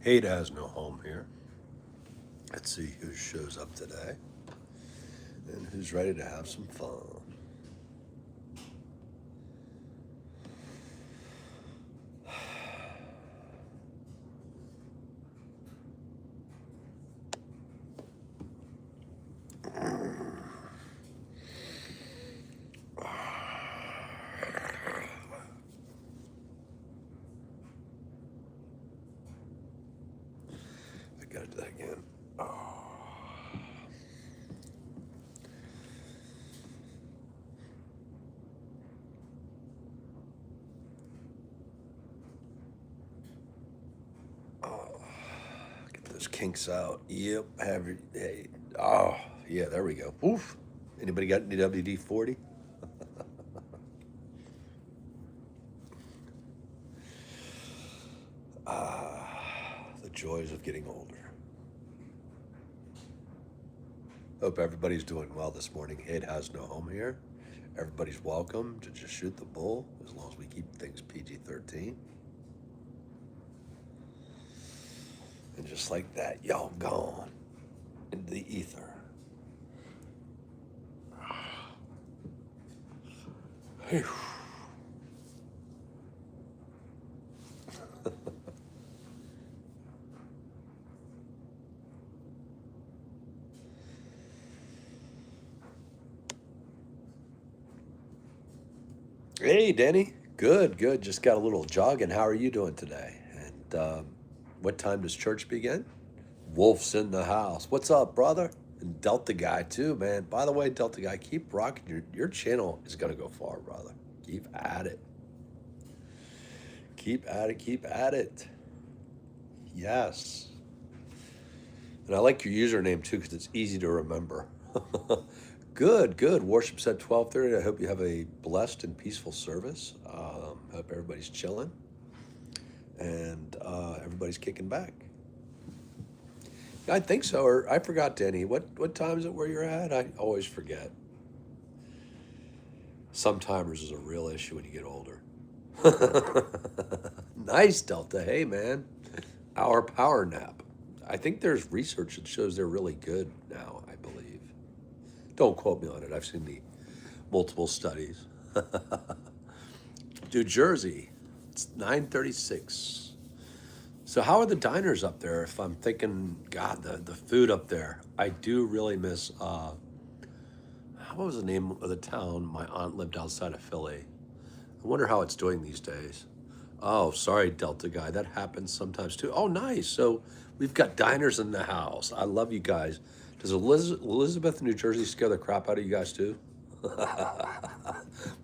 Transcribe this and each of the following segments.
Hate has no home here. Let's see who shows up today and who's ready to have some fun. I gotta do that again. Get those kinks out. Yep. Hey. Oh, yeah. There we go. Oof. Anybody got any WD 40? The joys of getting older. Hope everybody's doing well this morning. Hate has no home here. Everybody's welcome to just shoot the bull as long as we keep things PG-13. And just like that, y'all gone into the ether. Phew. Hey, Danny. Good, good. Just got a little jogging. How are you doing today? And what time does church begin? Wolf's in the house. What's up, brother? And Delta Guy, too, man. By the way, Delta Guy, keep rocking. Your channel is going to go far, brother. Keep at it. Keep at it. Keep at it. Yes. And I like your username, too, because it's easy to remember. Good, good. Worship's at 12:30. I hope you have a blessed and peaceful service. Hope everybody's chilling and everybody's kicking back. I think so. Or I forgot, Danny. What time is it where you're at? I always forget. Some timers is a real issue when you get older. Nice, Delta. Hey, man. Our power nap. I think there's research that shows they're really good now, I believe. Don't quote me on it. I've seen the multiple studies. New Jersey, it's 9:36. So how are the diners up there? If I'm thinking, God, the food up there, I do really miss. What was the name of the town? My aunt lived outside of Philly. I wonder how it's doing these days. Oh, sorry, Delta Guy. That happens sometimes too. Oh, nice. So we've got diners in the house. I love you guys. Does Elizabeth, New Jersey scare the crap out of you guys too?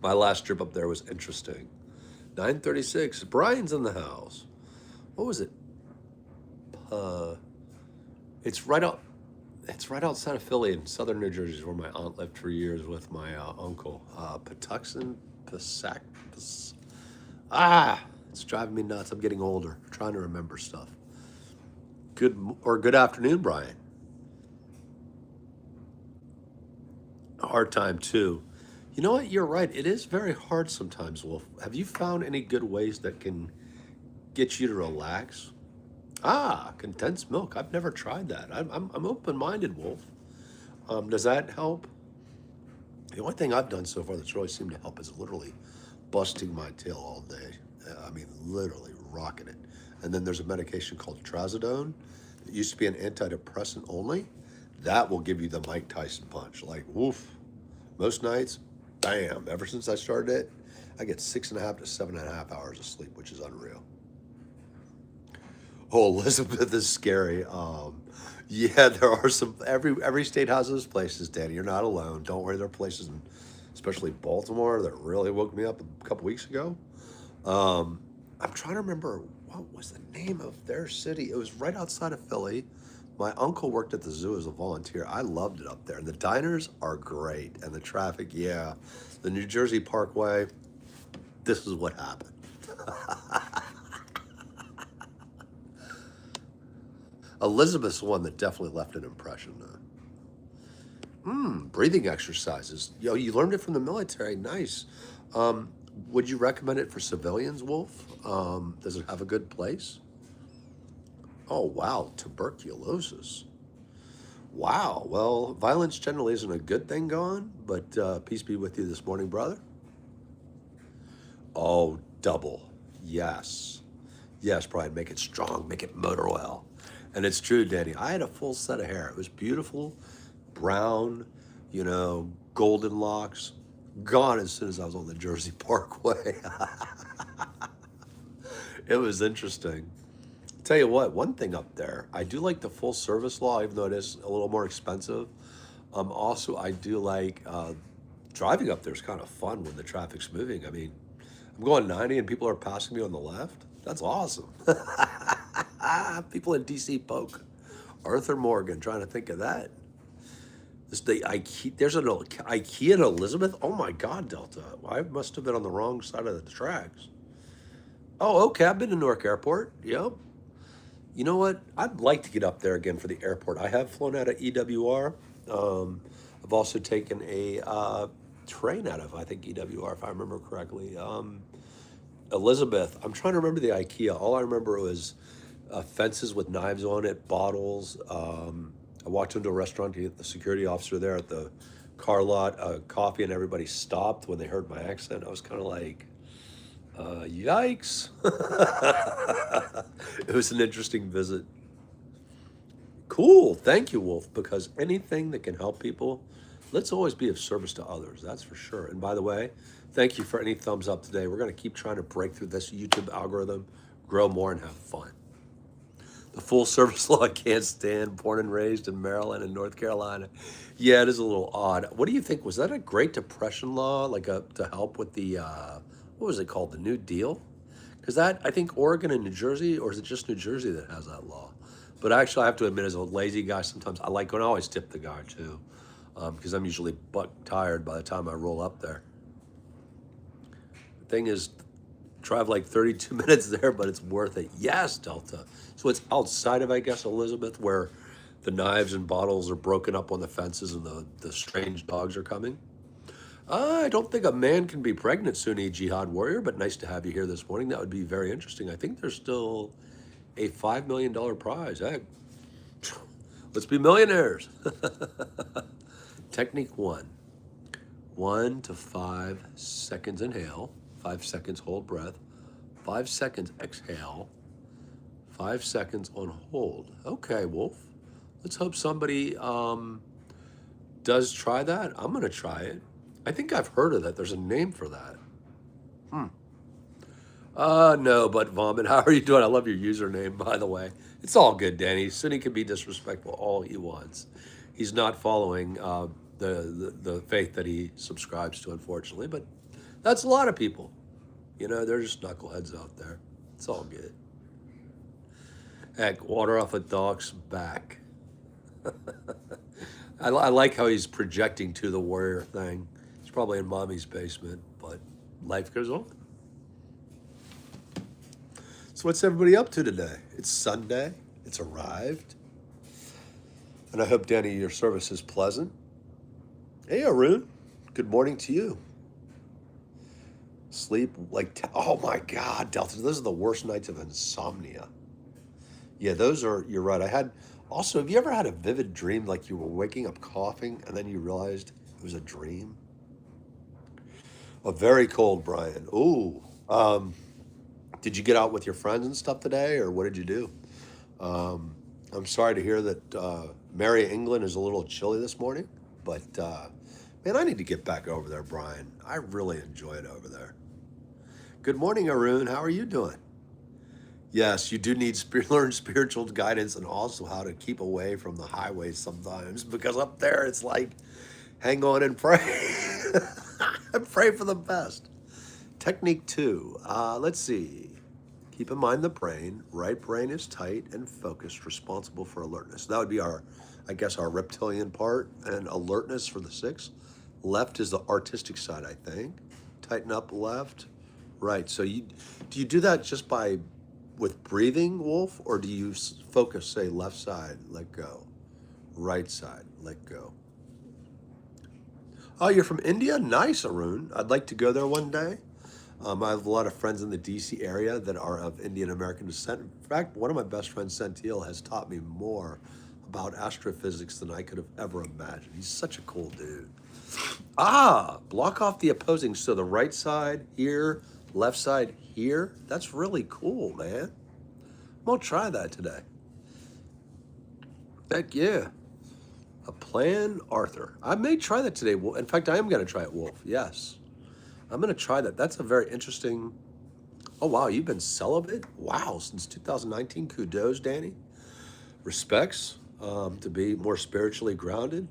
My last trip up there was interesting. 9:36. Brian's in the house. What was it? Uh, it's right out. It's right outside of Philly in southern New Jersey, is where my aunt lived for years with my uncle. Patuxent, Pasac. Ah, it's driving me nuts. I'm getting older. I'm trying to remember stuff. Good afternoon, Brian. A hard time too. You know what? You're right. It is very hard sometimes, Wolf. Have you found any good ways that can get you to relax? Ah, condensed milk. I've never tried that. I'm open-minded, Wolf. Does that help? The only thing I've done so far that's really seemed to help is literally busting my tail all day. I mean, literally rocking it. And then there's a medication called trazodone that used to be an antidepressant only. That will give you the Mike Tyson punch. Like, woof. Most nights, bam. Ever since I started it, I get 6.5 to 7.5 hours of sleep, which is unreal. Oh, Elizabeth is scary. Yeah, there are some. Every state has those places, Danny. You're not alone. Don't worry, there are places, especially Baltimore, that really woke me up a couple weeks ago. I'm trying to remember what was the name of their city. It was right outside of Philly. My uncle worked at the zoo as a volunteer. I loved it up there. And the diners are great. And the traffic, yeah. The New Jersey Parkway, this is what happened. Elizabeth's the one that definitely left an impression, though. Breathing exercises. Yo, you learned it from the military. Nice. Um, would you recommend it for civilians, Wolf? Does it have a good place? Oh, wow, tuberculosis. Wow. Well, violence generally isn't a good thing going, but peace be with you this morning, brother. Oh, double. Yes. Yes, Brian, make it strong, make it motor oil. And it's true, Danny. I had a full set of hair. It was beautiful, brown, golden locks. Gone as soon as I was on the Jersey Parkway. It was interesting. Tell you what, one thing up there, I do like the full service law, even though it is a little more expensive. Also, I do like driving up there is kind of fun when the traffic's moving. I mean, I'm going 90 and people are passing me on the left. That's awesome. People in DC poke. Arthur Morgan, trying to think of that. There's an IKEA in Elizabeth. Oh my God, Delta. I must have been on the wrong side of the tracks. Oh, okay. I've been to Newark Airport. Yep. You know what? I'd like to get up there again for the airport. I have flown out of EWR. I've also taken a train out of, I think, EWR, if I remember correctly. Elizabeth, I'm trying to remember the IKEA. All I remember was fences with knives on it, bottles. I walked into a restaurant to get the security officer there at the car lot, coffee, and everybody stopped when they heard my accent. I was kind of like, yikes. It was an interesting visit. Cool. Thank you, Wolf, because anything that can help people, let's always be of service to others. That's for sure. And by the way, thank you for any thumbs up today. We're going to keep trying to break through this YouTube algorithm, grow more, and have fun. The full service law I can't stand, born and raised in Maryland and North Carolina. Yeah, it is a little odd. What do you think? Was that a Great Depression law, to help with the, what was it called, the New Deal? Because that, I think Oregon and New Jersey, or is it just New Jersey that has that law? But actually, I have to admit, as a lazy guy, sometimes I like when I always tip the guy too, because I'm usually butt tired by the time I roll up there. The thing is, drive like 32 minutes there, but it's worth it. Yes, Delta. So it's outside of, I guess, Elizabeth, where the knives and bottles are broken up on the fences and the strange dogs are coming. I don't think a man can be pregnant, Sunni Jihad warrior, but nice to have you here this morning. That would be very interesting. I think there's still a $5 million prize. Heck, let's be millionaires. Technique one. 1 to 5 seconds inhale, 5 seconds hold breath, 5 seconds exhale, 5 seconds on hold. Okay, Wolf. Let's hope somebody does try that. I'm going to try it. I think I've heard of that. There's a name for that. No, but Vomit, how are you doing? I love your username, by the way. It's all good, Danny. Sunny can be disrespectful all he wants. He's not following the faith that he subscribes to, unfortunately, but that's a lot of people. They're just knuckleheads out there. It's all good. Heck, water off a dog's back. I like how he's projecting to the warrior thing. He's probably in mommy's basement, but life goes on. So what's everybody up to today? It's Sunday. It's arrived. And I hope, Danny, your service is pleasant. Hey, Arun. Good morning to you. Sleep oh my God, Delta, those are the worst nights of insomnia. Yeah, you're right. Have you ever had a vivid dream like you were waking up coughing and then you realized it was a dream? Very cold, Brian. Ooh. Did you get out with your friends and stuff today, or what did you do? I'm sorry to hear that Mary England is a little chilly this morning, but man, I need to get back over there, Brian. I really enjoy it over there. Good morning, Arun. How are you doing? Yes, you do need learn spiritual guidance and also how to keep away from the highways sometimes, because up there it's like, hang on and pray. And pray for the best. Technique 2. Let's see. Keep in mind the brain. Right brain is tight and focused, responsible for alertness. That would be our reptilian part, and alertness for the 6. Left is the artistic side, I think. Tighten up left. Right. So do you do that just with breathing, Wolf, or do you focus, say, left side, let go, right side, let go? Oh, you're from India? Nice, Arun. I'd like to go there one day. I have a lot of friends in the DC area that are of Indian American descent. In fact, one of my best friends, Sentiel, has taught me more about astrophysics than I could have ever imagined. He's such a cool dude. Ah, block off the opposing. So the right side here, left side here. That's really cool, man. I'm gonna try that today. Heck yeah. A plan, Arthur. I may try that today. In fact, I am gonna try it, Wolf. Yes. I'm gonna try that. That's a very interesting. Oh wow, you've been celibate? Wow, since 2019. Kudos, Danny. Respects to be more spiritually grounded.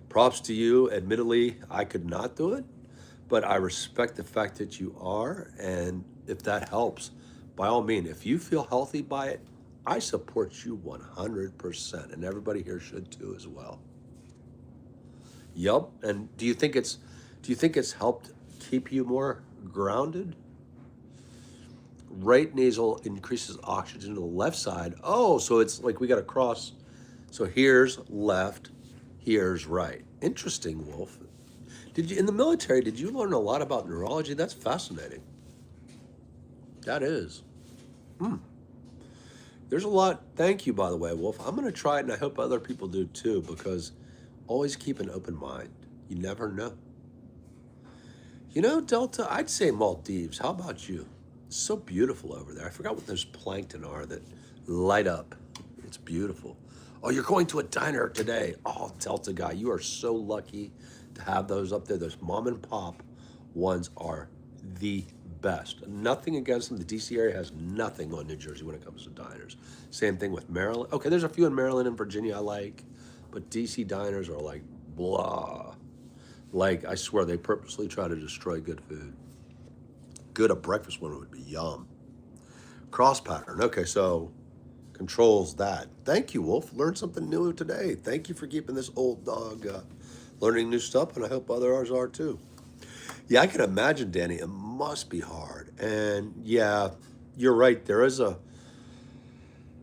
Props to you. Admittedly, I could not do it, but I respect the fact that you are. And if that helps, by all means, if you feel healthy by it, I support you 100%. And everybody here should too as well. Yup. And do you think it's helped keep you more grounded? Right nasal increases oxygen to the left side. Oh, so it's like we got to cross. So here's left, here's right. Interesting, Wolf. Did you in the military? Did you learn a lot about neurology? That's fascinating. That is. There's a lot. Thank you, by the way, Wolf. I'm going to try it, and I hope other people do too, because always keep an open mind. You never know. Delta, I'd say Maldives. How about you? It's so beautiful over there. I forgot what those plankton are that light up. It's beautiful. Oh, you're going to a diner today. Oh, Delta guy, you are so lucky to have those up there. Those mom and pop ones are the best. Nothing against them. The DC area has nothing on New Jersey when it comes to diners. Same thing with Maryland. Okay, there's a few in Maryland and Virginia I like, but DC diners are like blah. Like, I swear, they purposely try to destroy good food. Good, a breakfast one would be yum. Cross pattern. Okay, so controls that. Thank you, Wolf. Learned something new today. Thank you for keeping this old dog learning new stuff, and I hope others are too. Yeah, I can imagine, Danny. It must be hard. And yeah, you're right. There is a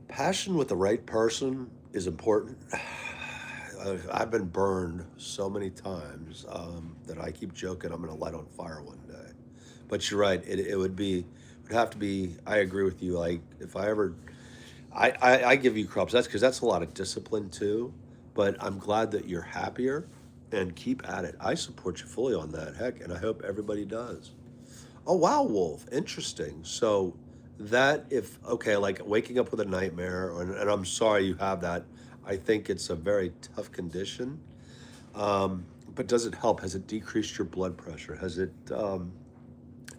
passion with the right person is important. I've been burned so many times that I keep joking I'm going to light on fire one day. But you're right. It would have to be. I agree with you. Like if I ever, I give you props. That's because that's a lot of discipline too. But I'm glad that you're happier and keep at it. I support you fully on that. Heck, and I hope everybody does. Oh wow, Wolf. Interesting. So that if okay, like waking up with a nightmare, and I'm sorry you have that. I think it's a very tough condition. But does it help? Has it decreased your blood pressure? Has it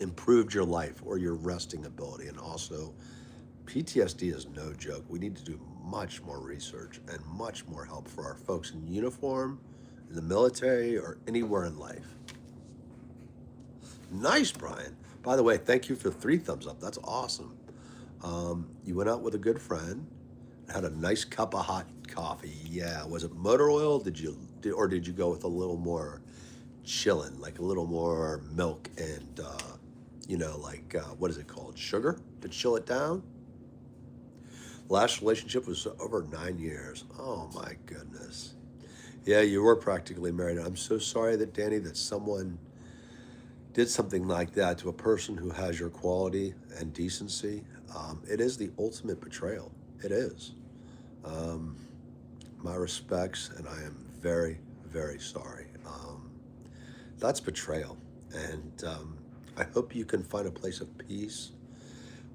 improved your life or your resting ability? And also, PTSD is no joke. We need to do much more research and much more help for our folks in uniform, in the military, or anywhere in life. Nice, Brian. By the way, thank you for 3 thumbs up. That's awesome. You went out with a good friend, had a nice cup of hot coffee. Yeah, was it motor oil? Or did you go with a little more chillin', like a little more milk and like what is it called, sugar to chill it down? Last relationship was over 9 years. Oh my goodness. Yeah, you were practically married. I'm so sorry that Danny, that someone did something like that to a person who has your quality and decency. It is the ultimate betrayal. It is. Um, my respects, and I am very, very sorry. That's betrayal. And I hope you can find a place of peace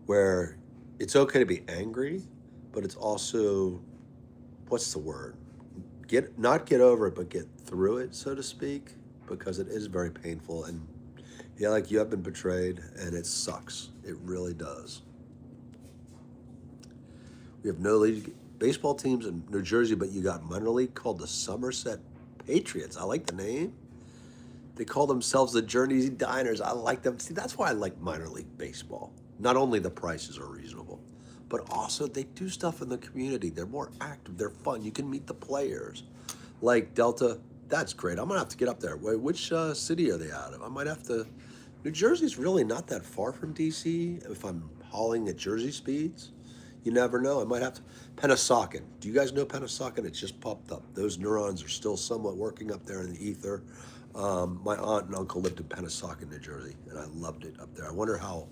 where it's okay to be angry, but it's also, what's the word? Not get over it, but get through it, so to speak, because it is very painful. And yeah, like you have been betrayed, and it sucks. It really does. We have no league baseball teams in New Jersey, but you got minor league called the Somerset Patriots. I like the name. They call themselves the Jersey Diners. I like them. See, that's why I like minor league baseball. Not only the prices are reasonable, but also they do stuff in the community. They're more active. They're fun. You can meet the players. Like Delta, that's great. I'm gonna have to get up there. Wait, which city are they out of? I might have to. New Jersey's really not that far from DC. If I'm hauling at Jersey speeds, you never know. I might have to. Pennsauken. Do you guys know Pennsauken? It's just popped up. Those neurons are still somewhat working up there in the ether. My aunt and uncle lived in Pennsauken, New Jersey, and I loved it up there. I wonder how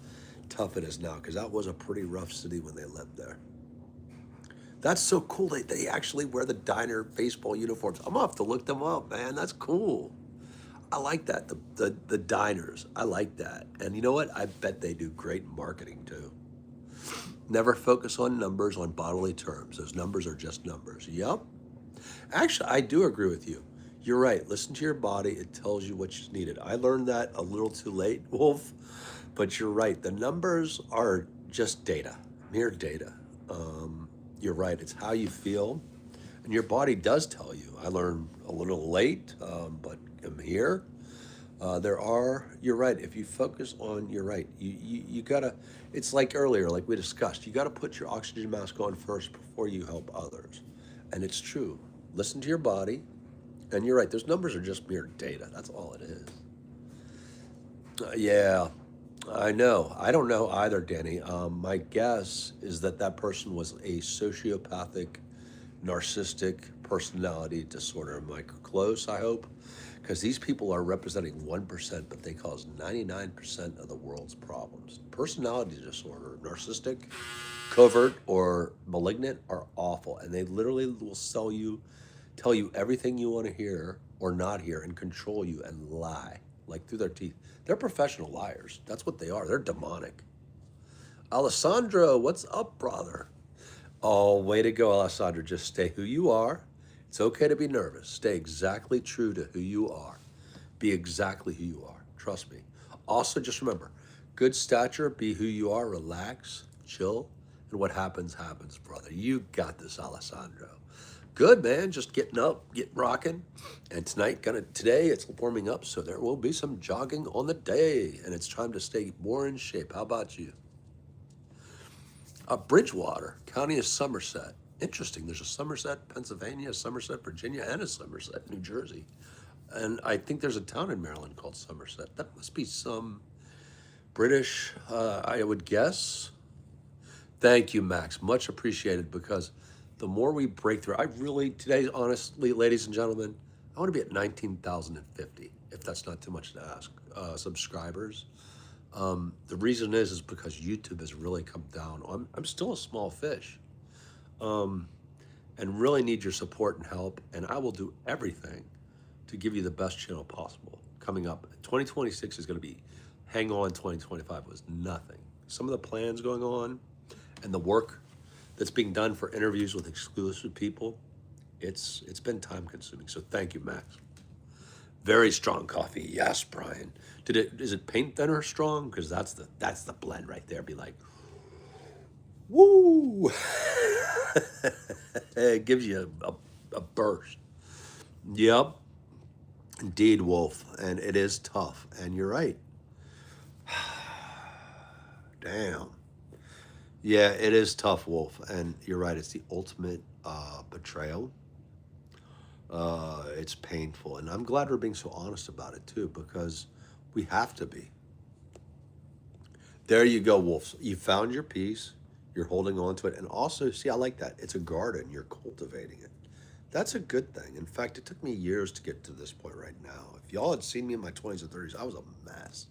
tough it is now, because that was a pretty rough city when they lived there. That's so cool. They actually wear the Diner baseball uniforms. I'm gonna have to look them up, man. That's cool. I like that. The diners. I like that. And you know what? I bet they do great marketing too. Never focus on numbers on bodily terms. Those numbers are just numbers. Yep. Actually, I do agree with you. You're right. Listen to your body. It tells you what's needed. I learned that a little too late, Wolf, but you're right. The numbers are just data, mere data. You're right. It's how you feel, and your body does tell you. I learned a little late, but I'm here. You're right. If you focus on, you're right. You gotta, it's like earlier, like we discussed, you gotta put your oxygen mask on first before you help others. And it's true. Listen to your body. And you're right. Those numbers are just mere data. That's all it is. Yeah, I know. I don't know either, Danny. My guess is that that person was a sociopathic, narcissistic personality disorder. Am I close? I hope, because these people are representing 1%, but they cause 99% of the world's problems. Personality disorder, narcissistic, covert, or malignant are awful, and they literally will tell you everything you want to hear or not hear, and control you and lie like through their teeth. They're professional liars. That's what they are. They're demonic. Alessandro, what's up, brother? Oh, way to go, Alessandro. Just stay who you are. It's okay to be nervous. Stay exactly true to who you are. Be exactly who you are. Trust me. Also, just remember, good stature, be who you are, relax, chill, and what happens, happens, brother. You got this, Alessandro. Good, man. Just getting up, getting rocking. And today it's warming up, so there will be some jogging on the day, and it's time to stay more in shape. How about you? Bridgewater, County of Somerset. Interesting. There's a Somerset, Pennsylvania, a Somerset, Virginia, and a Somerset, New Jersey. And I think there's a town in Maryland called Somerset. That must be some British, I would guess. Thank you, Max. Much appreciated, because the more we break through, today, honestly, ladies and gentlemen, I want to be at 19,050, if that's not too much to ask, subscribers. The reason is because YouTube has really come down. I'm still a small fish, and really need your support and help. And I will do everything to give you the best channel possible. Coming up, 2026 is going to be, hang on, 2025 was nothing. Some of the plans going on and the work that's being done for interviews with exclusive people, it's been time consuming. So thank you, Max. Very strong coffee. Yes, Brian. Is it paint thinner strong? Because that's the blend right there. Be like, woo! It gives you a burst. Yep, indeed, Wolf. And it is tough. And you're right. Damn. Yeah, it is tough, Wolf. And you're right. It's the ultimate betrayal. It's painful. And I'm glad we're being so honest about it, too, because we have to be. There you go, Wolf. You found your peace. You're holding on to it. And also, see, I like that. It's a garden. You're cultivating it. That's a good thing. In fact, it took me years to get to this point right now. If y'all had seen me in my 20s and 30s, I was a mess.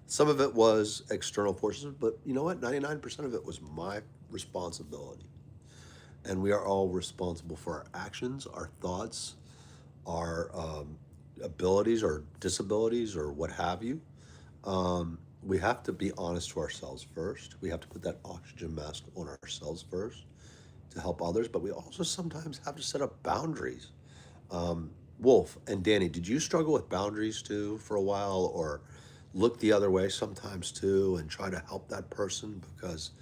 Some of it was external forces, but you know what? 99% of it was my responsibility. And we are all responsible for our actions, our thoughts, our abilities or disabilities or what have you. We have to be honest to ourselves first. We have to put that oxygen mask on ourselves first to help others, but we also sometimes have to set up boundaries. Wolf and Danny, did you struggle with boundaries too for a while, or look the other way sometimes too and try to help that person? Because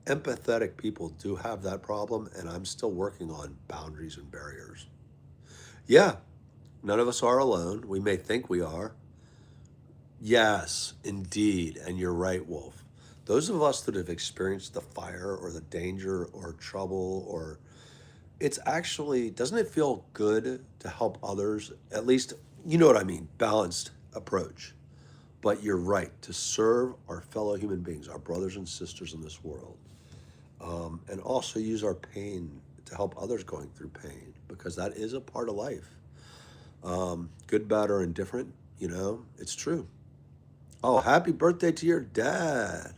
empathetic people do have that problem, and I'm still working on boundaries and barriers. Yeah, none of us are alone. We may think we are. Yes, indeed. And you're right, Wolf. Those of us that have experienced the fire or the danger or trouble, or it's actually, doesn't it feel good to help others? At least, you know what I mean, balanced approach. But you're right, to serve our fellow human beings, our brothers and sisters in this world, and also use our pain to help others going through pain, because that is a part of life. Good, bad, or indifferent, it's true. Oh, happy birthday to your dad.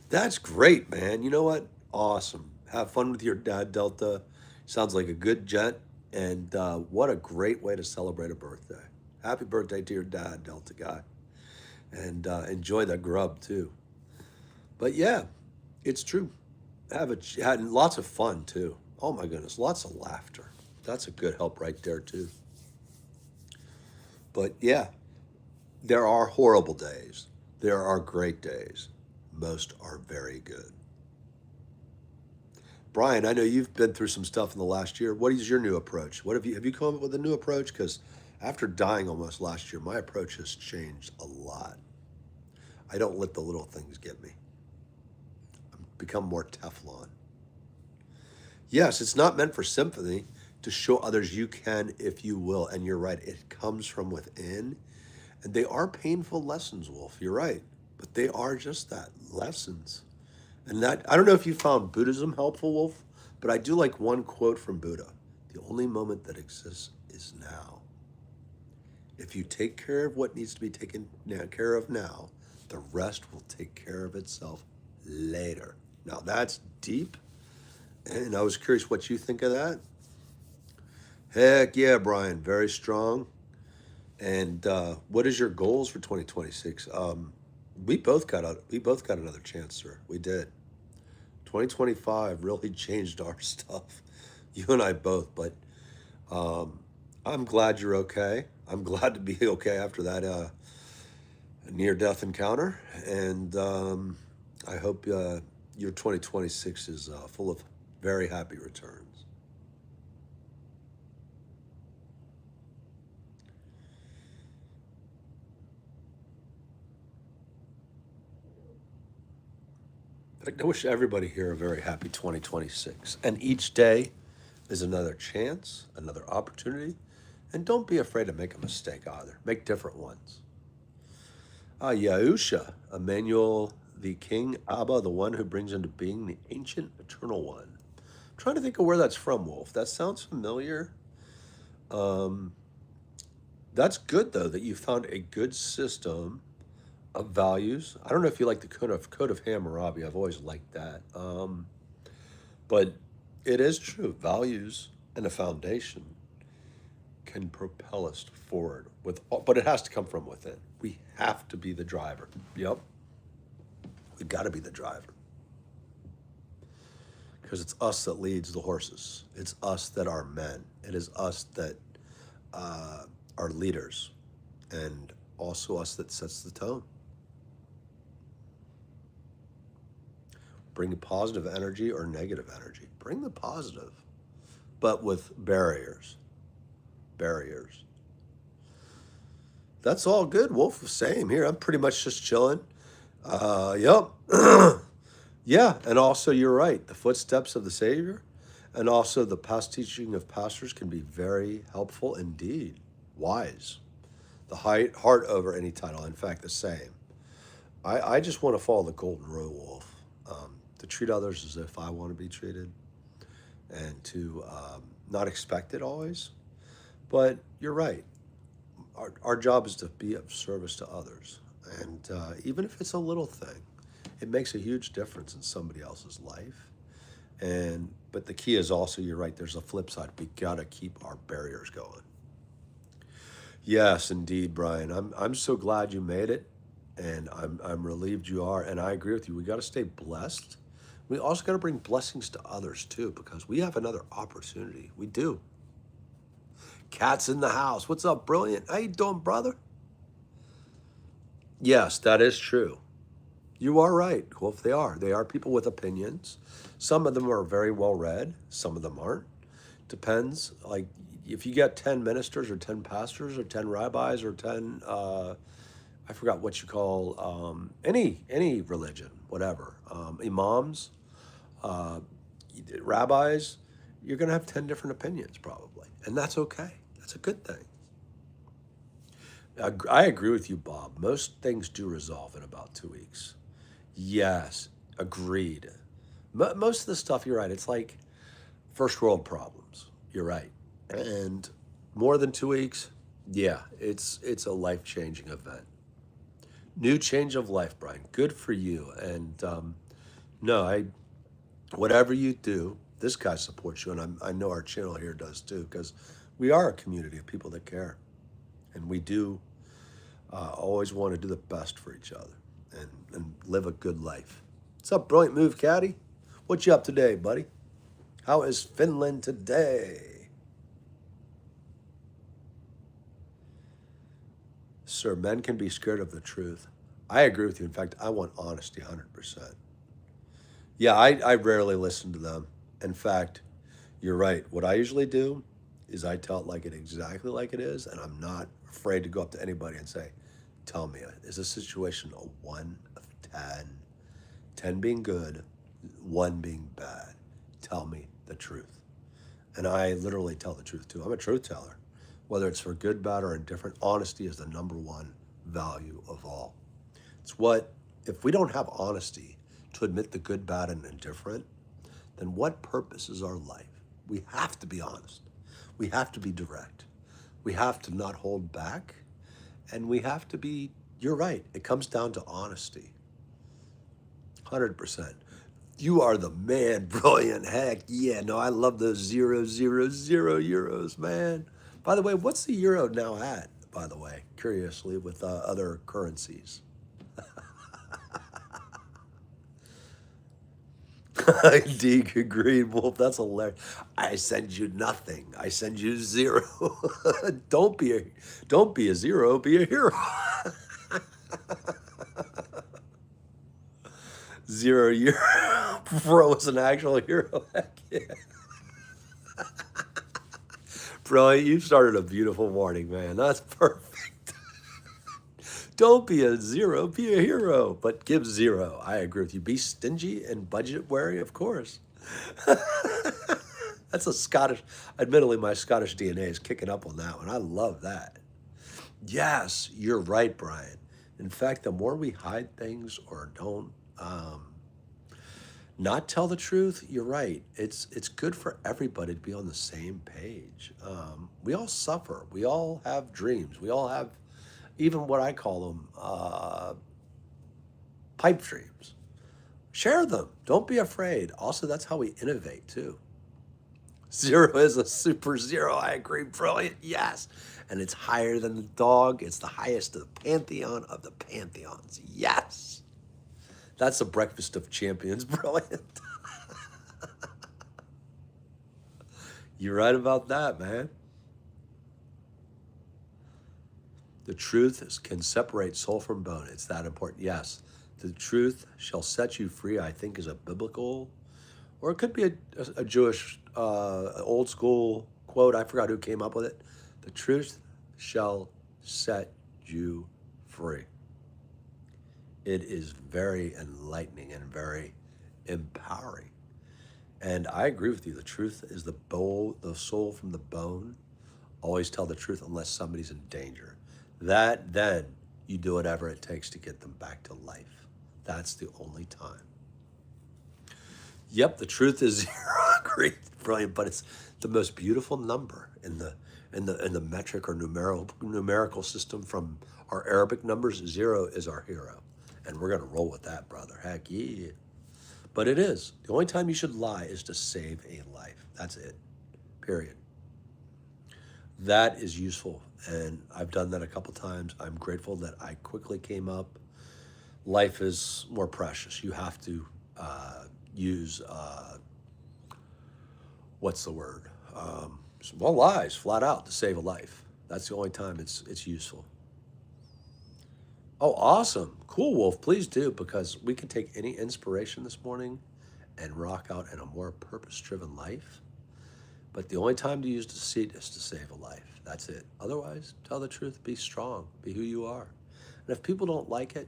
That's great, man. You know what? Awesome. Have fun with your dad, Delta. Sounds like a good gent. And what a great way to celebrate a birthday. Happy birthday to your dad, Delta guy. And enjoy the grub, too. But yeah, it's true. Had lots of fun, too. Oh, my goodness. Lots of laughter. That's a good help right there, too. But yeah, there are horrible days. There are great days. Most are very good. Brian, I know you've been through some stuff in the last year. What is your new approach? What have you come up with a new approach? Because after dying almost last year, my approach has changed a lot. I don't let the little things get me. I've become more Teflon. Yes, it's not meant for sympathy to show others you can if you will. And you're right, it comes from within. And they are painful lessons, Wolf. You're right. But they are just that, lessons. And that, I don't know if you found Buddhism helpful, Wolf, but I do like one quote from Buddha. The only moment that exists is now. If you take care of what needs to be taken care of now, the rest will take care of itself later. Now that's deep, and I was curious what you think of that. Heck yeah, Brian, very strong. And what is your goals for 2026? We both got another chance, sir. We did. 2025 really changed our stuff. You and I both, but um, I'm glad you're okay. I'm glad to be okay after that near-death encounter, and I hope your 2026 is full of very happy returns. I wish everybody here a very happy 2026, and each day is another chance, another opportunity, and don't be afraid to make a mistake either. Make different ones. Yahusha, Emmanuel, the King, Abba, the one who brings into being the ancient eternal one. I'm trying to think of where that's from, Wolf. That sounds familiar. Um, that's good, though, that you found a good system of values. I don't know if you like the Code of Hammurabi. I've always liked that. But it is true. Values and a foundation can propel us forward but it has to come from within. We have to be the driver. Yep. We got to be the driver because it's us that leads the horses. It's us that are men. It is us that are leaders, and also us that sets the tone. Bring positive energy or negative energy. Bring the positive, but with barriers. Barriers. That's all good, Wolf. Same here. I'm pretty much just chilling. Yep. Yeah, and also you're right. The footsteps of the Savior and also the past teaching of pastors can be very helpful indeed. Wise. The heart over any title. In fact, the same. I just want to follow the golden rule, Wolf. To treat others as if I want to be treated and to not expect it always. But you're right. Our job is to be of service to others. And even if it's a little thing, it makes a huge difference in somebody else's life. And but the key is also, you're right, there's a flip side. We gotta keep our barriers going. Yes, indeed, Brian. I'm so glad you made it, and I'm relieved you are. And I agree with you. We got to stay blessed. We also got to bring blessings to others too, because we have another opportunity. We do. Cat's in the house. What's up, brilliant? How you doing, brother? Yes, that is true. You are right. Well, if they are, they are people with opinions. Some of them are very well read. Some of them aren't. Depends. Like if you get 10 ministers or 10 pastors or 10 rabbis or 10 I forgot what you call any religion, whatever, imams, uh, rabbis, you're going to have 10 different opinions probably, and that's okay. That's a good thing. I agree with you, Bob. Most things do resolve in about 2 weeks. Yes, agreed. Most of the stuff, you're right. It's like first world problems. You're right, and more than 2 weeks. Yeah, it's a life-changing event. New change of life, Brian. Good for you. And no, I whatever you do, this guy supports you, and I know our channel here does too, because we are a community of people that care, and we do always want to do the best for each other and live a good life. What's up, brilliant move, Caddy? What you up today, buddy? How is Finland today? Sir, men can be scared of the truth. I agree with you. In fact, I want honesty 100%. Yeah, I rarely listen to them. In fact, you're right. What I usually do is I tell it like it exactly like it is, and I'm not afraid to go up to anybody and say, tell me, is this situation a 1 of 10? 10 being good, 1 being bad. Tell me the truth. And I literally tell the truth too. I'm a truth teller. Whether it's for good, bad, or indifferent, honesty is the number one value of all. It's what, if we don't have honesty to admit the good, bad, and indifferent, then what purpose is our life? We have to be honest. We have to be direct. We have to not hold back. And we have to be, you're right, it comes down to honesty. 100%. You are the man, brilliant. Heck yeah, no, I love those 0, 0, 0 euros, man. By the way, what's the euro now at, by the way, curiously, with other currencies? Deek agreed, Wolf. That's hilarious. I send you nothing. I send you 0. Don't be a 0. Be a hero. 0 euro. Bro is an actual hero. Heck yeah. Bro, you started a beautiful morning, man. That's perfect. Don't be a 0. Be a hero. But give 0. I agree with you. Be stingy and budget wary, of course. That's a Scottish, admittedly, my Scottish DNA is kicking up on that one. I love that. Yes, you're right, Brian. In fact, the more we hide things or don't not tell the truth, you're right. It's good for everybody to be on the same page. We all suffer. We all have dreams. We all have even what I call them pipe dreams. Share them. Don't be afraid. Also, that's how we innovate too. 0 is a super 0. I agree. Brilliant. Yes. And it's higher than the dog. It's the highest of the pantheon of the pantheons. Yes. That's a breakfast of champions. Brilliant. You're right about that, man. The truth can separate soul from bone. It's that important. Yes. The truth shall set you free, I think, is a biblical, or it could be a Jewish old school quote. I forgot who came up with it. The truth shall set you free. It is very enlightening and very empowering. And I agree with you. The truth is the soul from the bone. Always tell the truth unless somebody's in danger. Then you do whatever it takes to get them back to life. That's the only time. Yep, the truth is 0. Great, brilliant, but it's the most beautiful number in the metric or numerical system from our Arabic numbers. 0 is our hero, and we're gonna roll with that, brother. Heck yeah. But it is the only time you should lie is to save a life. That's it. Period. That is useful, and I've done that a couple times. I'm grateful that I quickly came up. Life is more precious. You have to use what's the word? Well, lies flat out to save a life. That's the only time it's useful. Oh, awesome. Cool, Wolf. Please do, because we can take any inspiration this morning and rock out in a more purpose-driven life. But the only time to use deceit is to save a life. That's it. Otherwise, tell the truth, be strong, be who you are. And if people don't like it,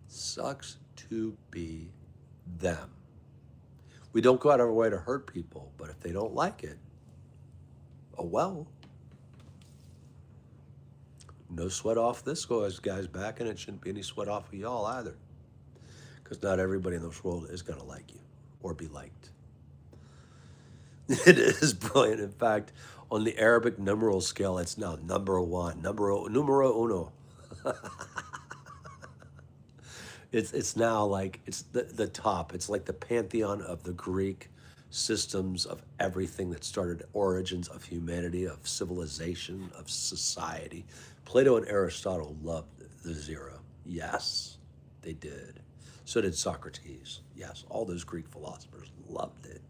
sucks to be them. We don't go out of our way to hurt people, but if they don't like it, oh well. No sweat off this guy's back, and it shouldn't be any sweat off of y'all either. Because not everybody in this world is going to like you or be liked. It is brilliant. In fact, on the Arabic numeral scale, it's now number one, numero uno. It's now like it's the top. It's like the pantheon of the Greek systems of everything that started origins of humanity, of civilization, of society. Plato and Aristotle loved the zero. Yes, they did. So did Socrates. Yes, all those Greek philosophers loved it.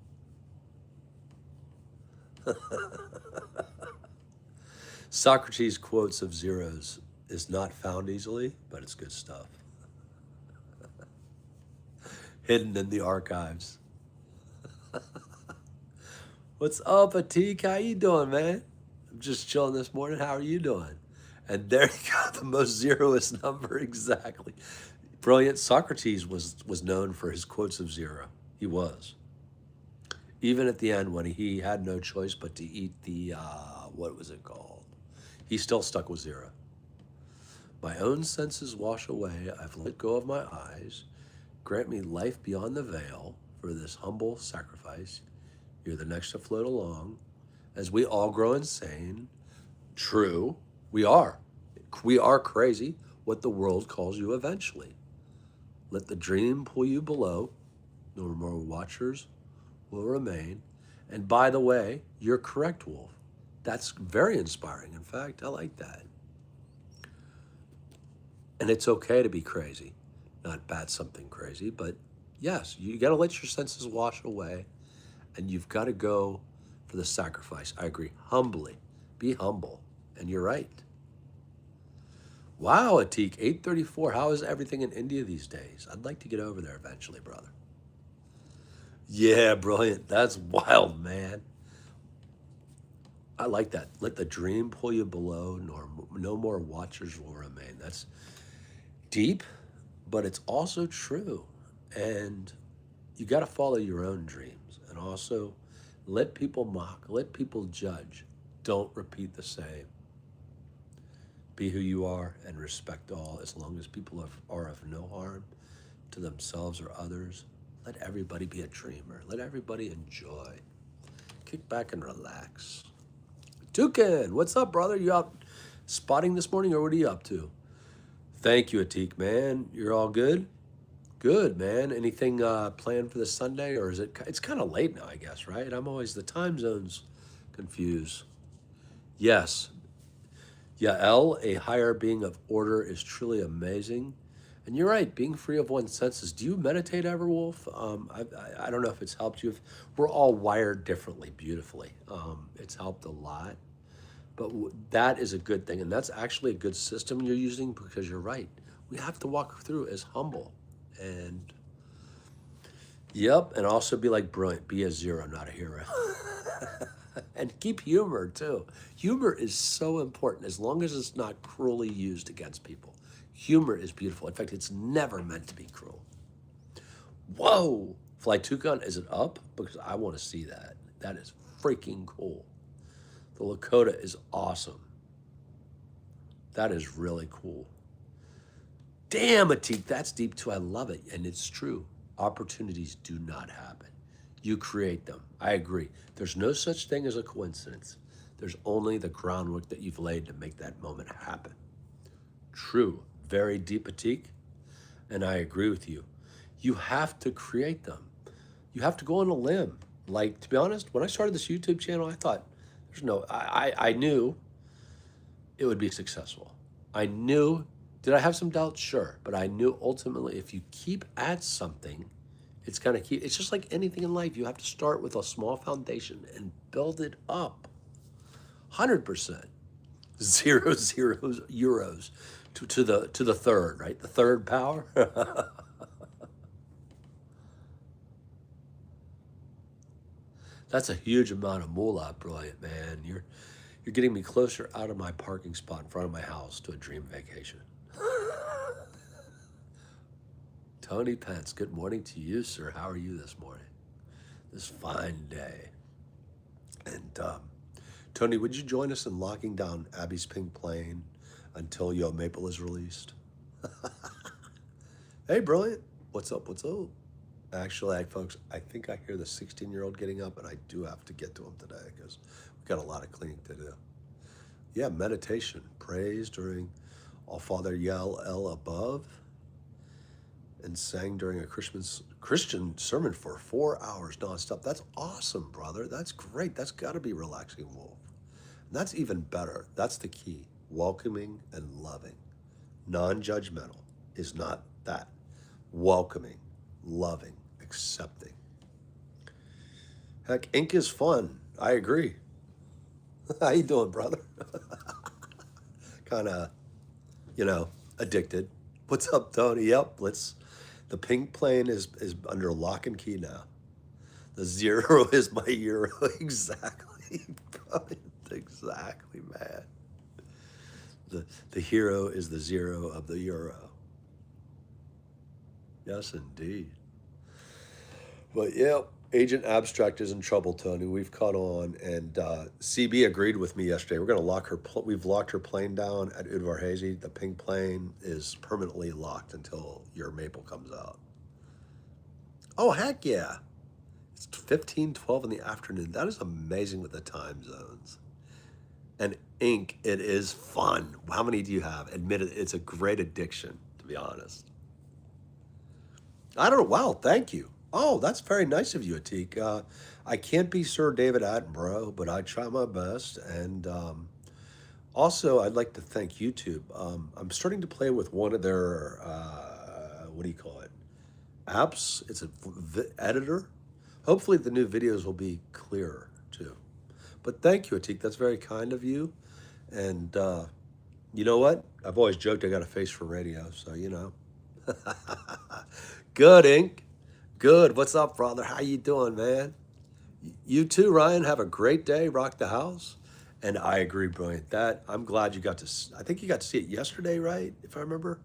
Socrates' quotes of zeros is not found easily, but it's good stuff. Hidden in the archives. What's up, Atik? How you doing, man? I'm just chilling this morning. How are you doing? And there you go, the most zeroest number exactly. Brilliant. Socrates was known for his quotes of zero. He was. Even at the end when he had no choice but to eat the what was it called? He still stuck with zero. My own senses wash away. I've let go of my eyes. Grant me life beyond the veil for this humble sacrifice. You're the next to float along. As we all grow insane, true, we are. We are crazy, what the world calls you eventually. Let the dream pull you below. No more watchers will remain. And by the way, you're correct, Wolf. That's very inspiring. In fact, I like that. And it's okay to be crazy, not bat something crazy, but yes, you got to let your senses wash away and you've got to go for the sacrifice. I agree. Humbly. Be humble. And you're right. Wow, Atik, 8:34. How is everything in India these days? I'd like to get over there eventually, brother. Yeah, brilliant. That's wild, man. I like that. Let the dream pull you below, nor no more watchers will remain. That's deep, but it's also true. And you got to follow your own dreams and also let people mock, let people judge. Don't repeat the same. Be who you are and respect all as long as people are of no harm to themselves or others. Let everybody be a dreamer. Let everybody enjoy. Kick back and relax. Toucan, what's up, brother? You out spotting this morning or what are you up to? Thank you, Atik, man. You're all good? Good, man. Anything planned for this Sunday or is it's kind of late now, I guess, right? I'm always the time zones confused. Yes. Yael, a higher being of order, is truly amazing. And you're right, being free of one's senses. Do you meditate ever, Wolf? I don't know if it's helped you. We're all wired differently, beautifully. It's helped a lot. But that is a good thing. And that's actually a good system you're using because you're right. We have to walk through as humble. And, yep, and also be like brilliant. Be a zero, not a hero. And keep humor, too. Humor is so important as long as it's not cruelly used against people. Humor is beautiful. In fact, it's never meant to be cruel. Whoa! Fly Toucan, is it up? Because I want to see that. That is freaking cool. The Lakota is awesome. That is really cool. Damn, Atik, that's deep too. I love it. And it's true. Opportunities do not happen. You create them. I agree. There's no such thing as a coincidence. There's only the groundwork that you've laid to make that moment happen. True. Very deep, Atik. And I agree with you. You have to create them. You have to go on a limb. Like, to be honest, when I started this YouTube channel, I thought, I knew it would be successful. I knew, did I have some doubts? Sure. But I knew ultimately if you keep at something, it's going to keep, it's just like anything in life. You have to start with a small foundation and build it up. 100%. 0, euros to the third, right? The third power. That's a huge amount of moolah, brilliant, man. You're getting me closer out of my parking spot in front of my house to a dream vacation. Tony Pence, good morning to you, sir. How are you this morning? This fine day. And Tony, would you join us in locking down Abby's pink plane until Yo Maple is released? Hey, brilliant. What's up? What's up? Actually, folks, I think I hear the 16-year-old getting up, and I do have to get to him today because we've got a lot of cleaning to do. Yeah, meditation, praise during All Father Yell El above, and sang during a Christian sermon for 4 hours nonstop. That's awesome, brother. That's great. That's got to be relaxing, Wolf. And that's even better. That's the key. Welcoming and loving. Non-judgmental is not that. Welcoming, loving, accepting. Heck, ink is fun. I agree. How you doing, brother? Kind of, addicted. What's up, Tony? Yep, let's. The pink plane is under lock and key now. The zero is my euro. Exactly. Exactly, man. The hero is the zero of the euro. Yes, indeed. But yeah, Agent Abstract is in trouble, Tony. We've caught on, and CB agreed with me yesterday. We're going to lock her. We've locked her plane down at Udvarhazy. The pink plane is permanently locked until your maple comes out. Oh heck yeah! It's 15:12 in the afternoon. That is amazing with the time zones. And ink, it is fun. How many do you have? Admit it, it's a great addiction, to be honest. I don't know. Wow, thank you. Oh, that's very nice of you, Atik. I can't be Sir David Attenborough, but I try my best. And also, I'd like to thank YouTube. I'm starting to play with one of their, what do you call it? Apps. It's a editor. Hopefully, the new videos will be clearer, too. But thank you, Atik. That's very kind of you. And you know what? I've always joked I got a face for radio, so you know. Good, Ink. Good. What's up, brother? How you doing, man? You too, Ryan. Have a great day. Rock the house. And I agree, brilliant. That I'm glad you got to. I think you got to see it yesterday, right? If I remember.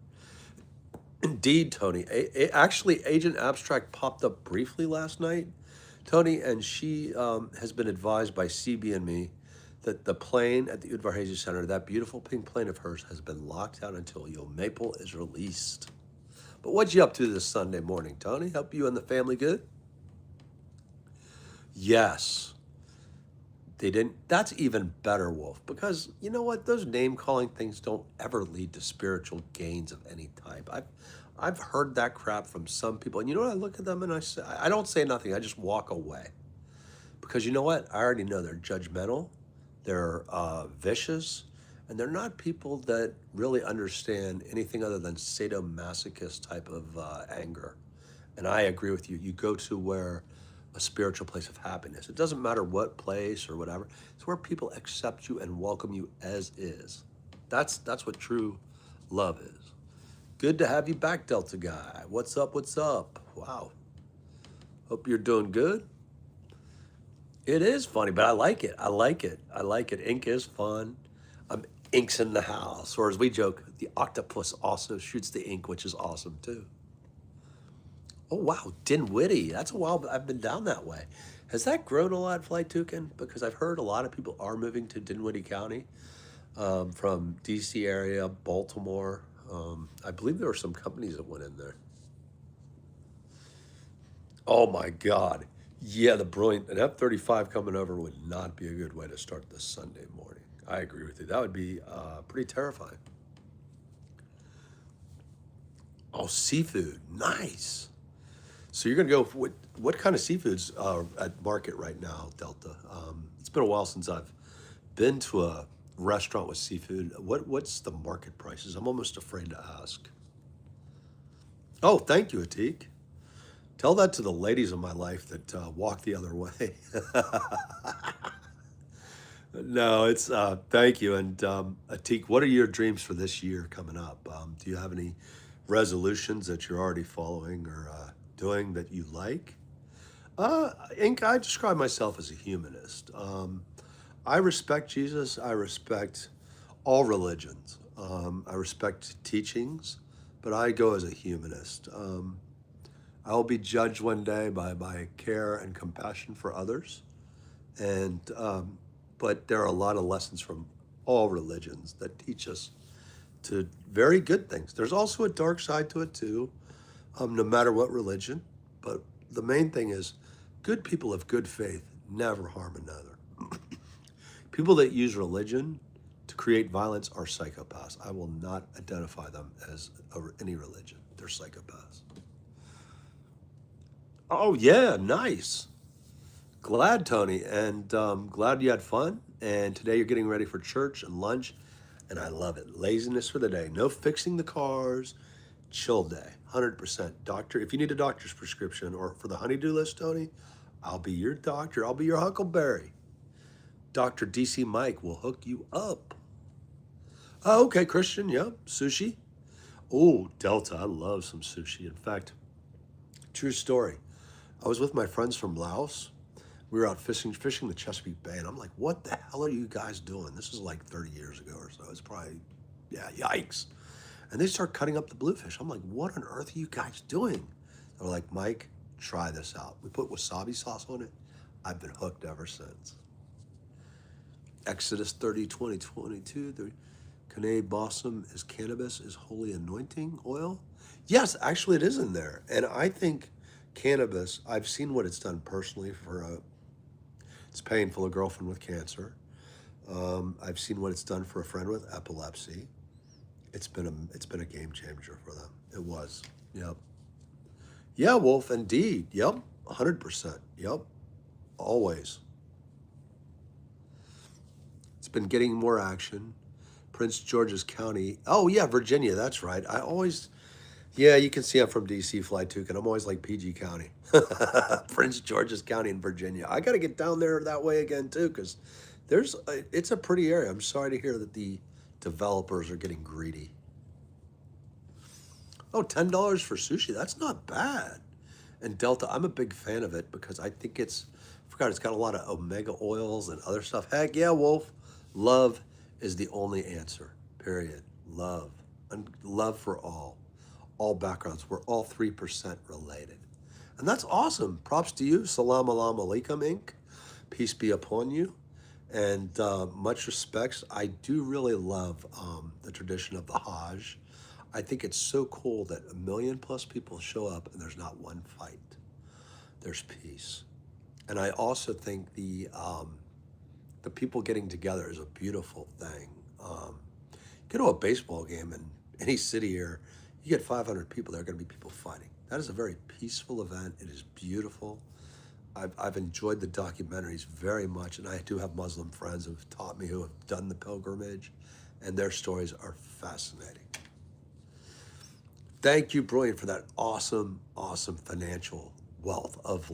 Indeed, Tony. Actually, Agent Abstract popped up briefly last night, Tony, and she has been advised by CB and me that the plane at the Udvarhazy Center, that beautiful pink plane of hers, has been locked out until Yo Maple is released. But what you up to this Sunday morning, Tony? Hope you and the family good? Yes. They didn't. That's even better, Wolf, because you know what? Those name calling things don't ever lead to spiritual gains of any type. I've heard that crap from some people, and you know what? I look at them and I say, I don't say nothing. I just walk away, because you know what? I already know they're judgmental, they're vicious, and they're not people that really understand anything other than sadomasochist type of anger. And I agree with you. You go to where a spiritual place of happiness. It doesn't matter what place or whatever. It's where people accept you and welcome you as is. That's what true love is. Good to have you back, Delta guy. What's up? What's up? Wow. Hope you're doing good. It is funny, but I like it. I like it. I like it. Ink is fun. Ink's in the house. Or as we joke, the octopus also shoots the ink, which is awesome too. Oh, wow. Dinwiddie. That's a while I've been down that way. Has that grown a lot, Flight Toucan? Because I've heard a lot of people are moving to Dinwiddie County from DC area, Baltimore. I believe there were some companies that went in there. Oh my God. Yeah, the brilliant. An F-35 coming over would not be a good way to start this Sunday morning. I agree with you. That would be pretty terrifying. Oh, seafood. Nice. So you're going to go, what kind of seafoods are at market right now, Delta? It's been a while since I've been to a restaurant with seafood. What's the market prices? I'm almost afraid to ask. Oh, thank you, Atik. Tell that to the ladies in my life that walk the other way. No, it's thank you. And Atik, what are your dreams for this year coming up? Do you have any resolutions that you're already following or doing that you like? Ink, I describe myself as a humanist. I respect Jesus. I respect all religions. I respect teachings, but I go as a humanist. I will be judged one day by my care and compassion for others. And but there are a lot of lessons from all religions that teach us to very good things. There's also a dark side to it too, no matter what religion. But The main thing is good people of good faith never harm another. People that use religion to create violence are psychopaths. I will not identify them as any religion. They're psychopaths. Oh, yeah, nice. Glad, Tony, and glad you had fun. And today you're getting ready for church and lunch, and I love it. Laziness for the day. No fixing the cars. Chill day. 100%. Doctor, if you need a doctor's prescription or for the honeydew list, Tony, I'll be your doctor. I'll be your Huckleberry. Dr. DC Mike will hook you up. Oh, okay, Christian. Yep. Sushi. Oh, Delta. I love some sushi. In fact, true story. I was with my friends from Laos. We were out fishing the Chesapeake Bay, and I'm like, what the hell are you guys doing? This is like 30 years ago or so. It's probably, yeah, yikes. And they start cutting up the bluefish. I'm like, what on earth are you guys doing? They're like, Mike, try this out. We put wasabi sauce on it. I've been hooked ever since. Exodus 30, 20, 22. The Kane balsam is cannabis, is holy anointing oil. Yes, actually it is in there. And I think cannabis, I've seen what it's done personally it's painful, a girlfriend with cancer. I've seen what it's done for a friend with epilepsy. It's been a game changer for them. It was. Yep. Yeah, Wolf, indeed. Yep. 100%. Yep. Always. It's been getting more action. Prince George's County. Oh, yeah, Virginia. That's right. Yeah, you can see I'm from DC, fly Tucson. I'm always like PG County. Prince George's County in Virginia. I got to get down there that way again, too, because it's a pretty area. I'm sorry to hear that the developers are getting greedy. Oh, $10 for sushi. That's not bad. And Delta, I'm a big fan of it because I think it's got a lot of omega oils and other stuff. Heck yeah, Wolf. Love is the only answer, period. Love. And love for all backgrounds. We're all 3% related. And that's awesome. Props to you. Salam alam alaikum, Inc. Peace be upon you. And much respects. I do really love the tradition of the Hajj. I think it's so cool that 1 million plus people show up and there's not one fight. There's peace. And I also think the people getting together is a beautiful thing. Go to a baseball game in any city here, you get 500 people, there are going to be people fighting. That is a very peaceful event. It is beautiful. I've enjoyed the documentaries very much, and I do have Muslim friends who have taught me, who have done the pilgrimage, and their stories are fascinating. Thank you, Brilliant, for that awesome, awesome financial wealth of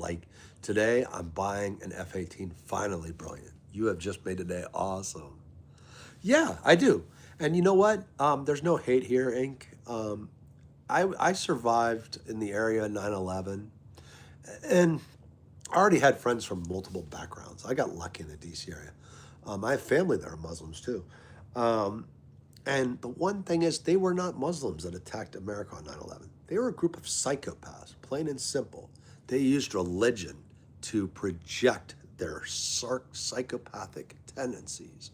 today I'm buying an F-18, finally, Brilliant. You have just made today awesome. Yeah, I do. And you know what? There's no hate here, Inc. I survived in the area 9/11, and I already had friends from multiple backgrounds. I got lucky in the DC area. I have family that are Muslims too. And the one thing is, they were not Muslims that attacked America on 9/11. They were a group of psychopaths, plain and simple. They used religion to project their psychopathic tendencies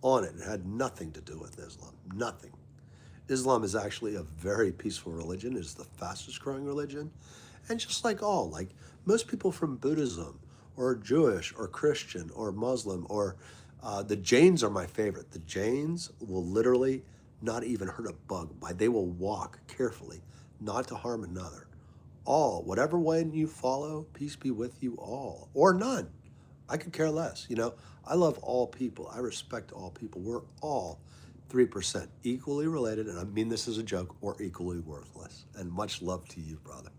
on it. It had nothing to do with Islam, nothing. Islam is actually a very peaceful religion. It's the fastest growing religion. And just like most people from Buddhism or Jewish or Christian or Muslim or the Jains are my favorite. The Jains will literally not even hurt a bug. They will walk carefully, not to harm another. Whatever way you follow, peace be with you all, or none. I could care less. I love all people. I respect all people. We're all 3% equally related, and I mean this as a joke, or equally worthless. And much love to you, brother.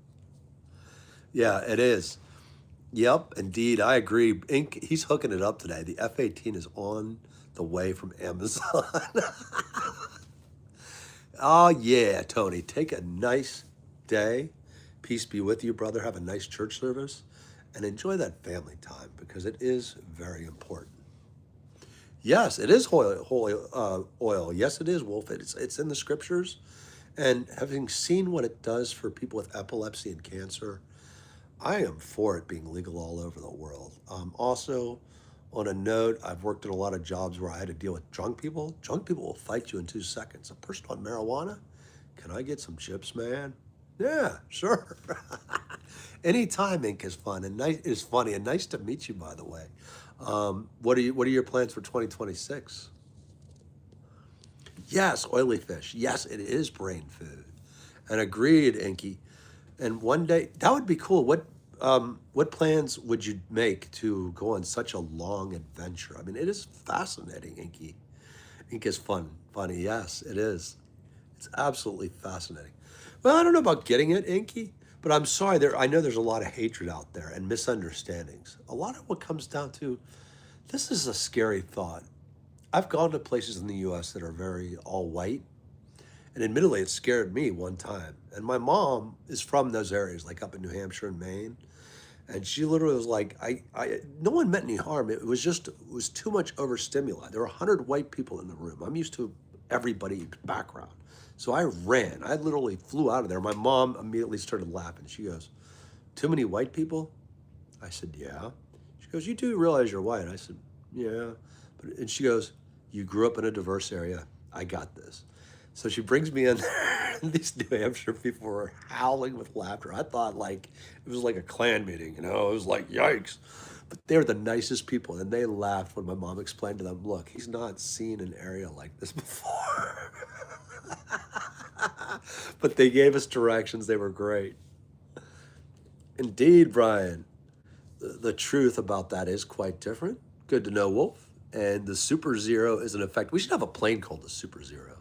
Yeah, it is. Yep, indeed, I agree. Inc, he's hooking it up today. The F-18 is on the way from Amazon. Oh, yeah, Tony. Take a nice day. Peace be with you, brother. Have a nice church service. And enjoy that family time because it is very important. Yes, it is holy oil. Yes, it is, Wolf. It's in the scriptures. And having seen what it does for people with epilepsy and cancer, I am for it being legal all over the world. Also, on a note, I've worked in a lot of jobs where I had to deal with drunk people. Drunk people will fight you in 2 seconds. A person on marijuana, can I get some chips, man? Yeah, sure. Anytime ink is fun and nice is funny and nice to meet you, by the way. What are your plans for 2026? Yes, oily fish. Yes, it is brain food. And agreed, Inky. And one day that would be cool. What plans would you make to go on such a long adventure? I mean, it is fascinating, Inky. Ink is fun, funny. Yes, it is. It's absolutely fascinating. Well, I don't know about getting it, Inky, but I'm sorry. I know there's a lot of hatred out there and misunderstandings. A lot of what comes down to this is a scary thought. I've gone to places in the U.S. that are very all white, and admittedly, it scared me one time. And my mom is from those areas, like up in New Hampshire and Maine. And she literally was like, no one meant any harm. It was too much overstimuli. There were 100 white people in the room. I'm used to everybody's background. So I ran. I literally flew out of there. My mom immediately started laughing. She goes, too many white people? I said, yeah. She goes, you do realize you're white? I said, yeah. And she goes, you grew up in a diverse area. I got this. So she brings me in there, and these New Hampshire people were howling with laughter. I thought like it was like a clan meeting, you know, it was like yikes. But they were the nicest people, and they laughed when my mom explained to them, look, he's not seen an area like this before. But they gave us directions, they were great. Indeed, Brian. The truth about that is quite different. Good to know, Wolf. And the Super Zero is in effect. We should have a plane called the Super Zero.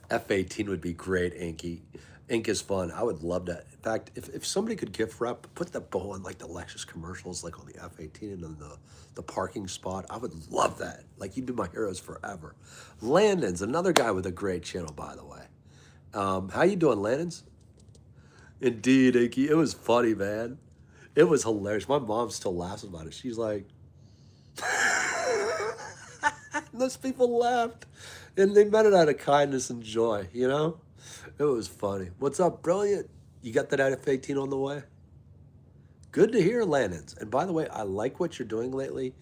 F-18 would be great, Inky. Ink is fun. I would love that. In fact, if somebody could gift wrap, put the bow on like the Lexus commercials, like on the F-18 and on the parking spot, I would love that. Like, you'd be my heroes forever. Landon's another guy with a great channel, by the way. How you doing, Landon's? Indeed, Inky. It was funny, man. It was hilarious. My mom still laughs about it. She's like, those people laughed. And they meant it out of kindness and joy, you know? It was funny. What's up, brilliant? You got that F-18 on the way? Good to hear, Lannon's. And by the way, I like what you're doing lately.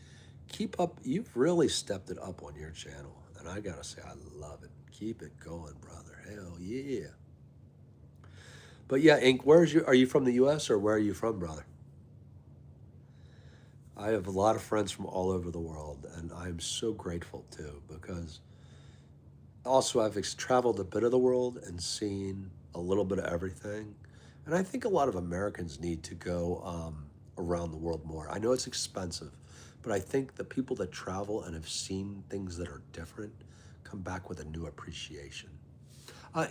Keep up. You've really stepped it up on your channel. And I got to say, I love it. Keep it going, brother. Hell yeah. But yeah, Ink, are you from the U.S. or where are you from, brother? I have a lot of friends from all over the world, and I'm so grateful too, because also I've traveled a bit of the world and seen a little bit of everything. And I think a lot of Americans need to go around the world more. I know it's expensive, but I think the people that travel and have seen things that are different come back with a new appreciation.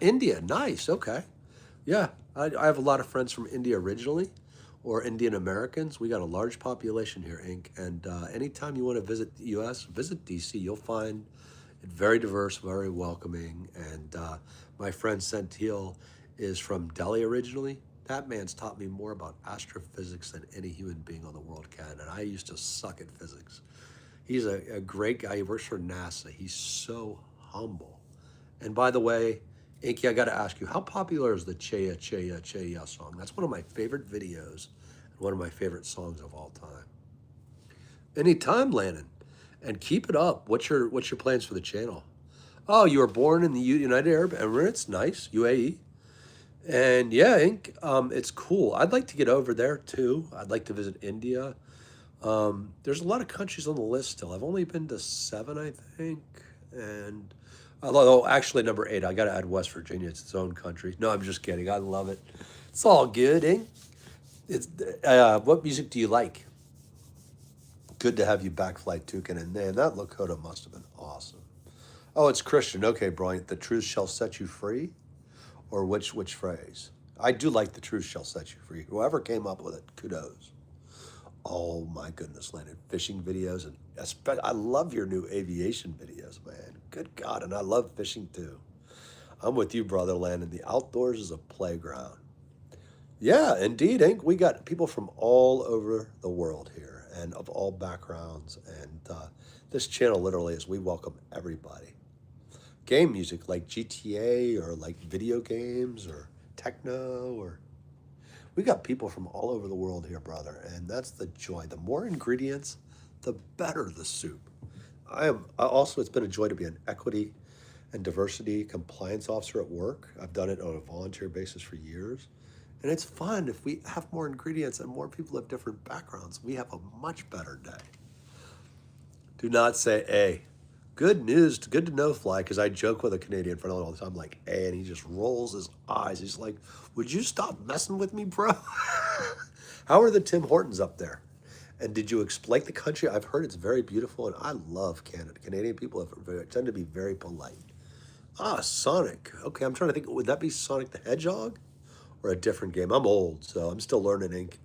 India, nice, okay. Yeah, I have a lot of friends from India originally, or Indian Americans. We got a large population here, Inc. And anytime you want to visit the U.S., visit D.C. You'll find it very diverse, very welcoming. And my friend Sentil is from Delhi originally. That man's taught me more about astrophysics than any human being on the world can. And I used to suck at physics. He's a great guy. He works for NASA. He's so humble. And by the way, Inky, I got to ask you, how popular is the Cheya Cheya Cheya song? That's one of my favorite videos and one of my favorite songs of all time. Anytime, Landon, and keep it up. What's your plans for the channel? Oh, you were born in the United Arab Emirates. Nice, UAE. And yeah, Ink, it's cool. I'd like to get over there too. I'd like to visit India. There's a lot of countries on the list still. I've only been to 7, I think, and although actually number 8, I got to add West Virginia. It's its own country. No, I'm just kidding. I love it. It's all good, eh? It's what music do you like? Good to have you back, Flight Toucan. And man, that Lakota must have been awesome. Oh, it's Christian. Okay, Bryant. The truth shall set you free, or which phrase? I do like the truth shall set you free. Whoever came up with it, kudos. Oh my goodness, Landon, fishing videos, and I love your new aviation videos, man. Good God, and I love fishing too. I'm with you, brother Landon. The outdoors is a playground. Yeah, indeed, Ink. We got people from all over the world here and of all backgrounds, and this channel literally is we welcome everybody. Game music like GTA or like video games or techno or we got people from all over the world here, brother, and that's the joy. The more ingredients, the better the soup. It's been a joy to be an equity and diversity compliance officer at work. I've done it on a volunteer basis for years, And it's fun if we have more ingredients and more people have different backgrounds. We have a much better day. Do not say A. Good news, good to know, Fly, because I joke with a Canadian friend all the time, like A, and he just rolls his eyes. He's like, would you stop messing with me, bro? How are the Tim Hortons up there? And did you explain the country? I've heard it's very beautiful, and I love Canada. Canadian people tend to be very polite. Ah, Sonic. Okay, I'm trying to think. Would that be Sonic the Hedgehog or a different game? I'm old, so I'm still learning Ink.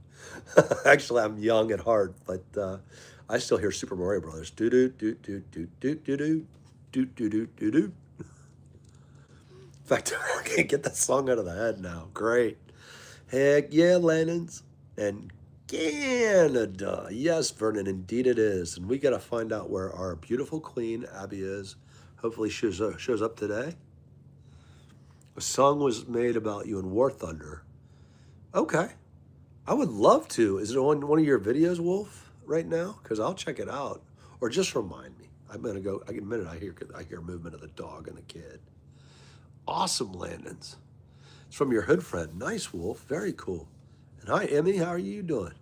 Actually, I'm young at heart, but I still hear Super Mario Brothers. Do do do do do do do do do do do do do. In fact, I can't get that song out of the head now. Great. Heck yeah, Lennons. And Canada. Yes, Vernon, indeed it is. And we got to find out where our beautiful queen, Abby, is. Hopefully shows up today. A song was made about you in War Thunder. Okay. I would love to. Is it on one of your videos, Wolf, right now? Because I'll check it out. Or just remind me. I'm going to go. I get a minute. I hear movement of the dog and the kid. Awesome, Landons. It's from your hood friend. Nice, Wolf. Very cool. And hi, Emmy. How are you doing?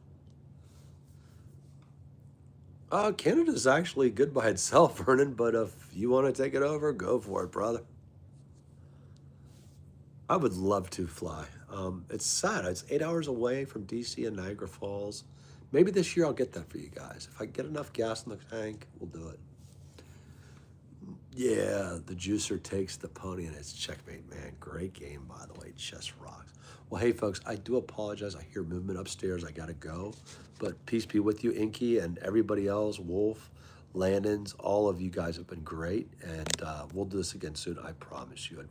Canada's actually good by itself, Vernon, but if you want to take it over, go for it, brother. I would love to fly. It's sad. It's 8 hours away from DC and Niagara Falls. Maybe this year I'll get that for you guys. If I get enough gas in the tank, we'll do it. Yeah, the juicer takes the pony and it's checkmate, man. Great game, by the way. Chess rocks. Well, hey, folks, I do apologize. I hear movement upstairs. I got to go. But peace be with you, Inky, and everybody else, Wolf, Landons. All of you guys have been great. And we'll do this again soon. I promise you.